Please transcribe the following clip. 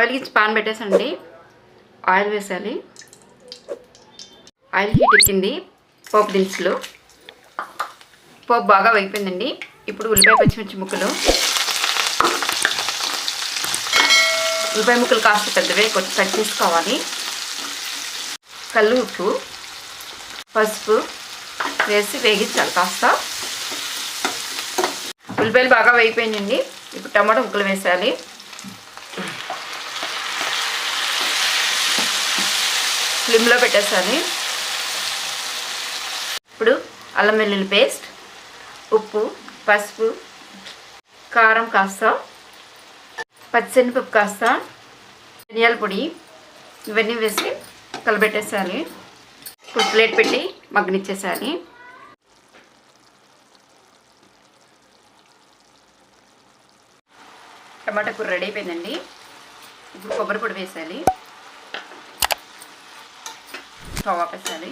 Stove వెలిగించి pan పెట్టేసండి. Oil వేసాలి. Oil heat ఎక్కింది. పోపు దినుసులు. పోపు బాగా వేగిపోయిందండి. ఇప్పుడు ఉల్లిపాయ పచ్చిమిర్చి ముక్కలు. ఉల్లిపాయ ముక్కలు కాస్త పెద్దవే కొంచెం కట్ చేసుకోవాలి. కల్లు ఉప్పు, పసుపు వేసి వేగించాలి కాస్త. ఉల్లిపాయలు బాగా వేగిపోయిందండి. ఇప్పుడు టమాటా ముక్కలు వేసాలి. ఫ్లేమ్లో పెట్టేసాలి. ఇప్పుడు అల్లం వెల్లుల్లి పేస్ట్, ఉప్పు, పసుపు, కారం కాస్త, పచ్చిశనగపప్పు కాస్త, ధనియాల పొడి ఇవన్నీ వేసి కలబెట్టేసాలి. ఇప్పుడు ప్లేట్ పెట్టి మగ్గనిచ్చేసాలి. టమాటా కూర రెడీ అయిపోయిందండి. ఇప్పుడు కొబ్బరి పొడి వేసాలి. స్టవ్ ఆపేసాలి.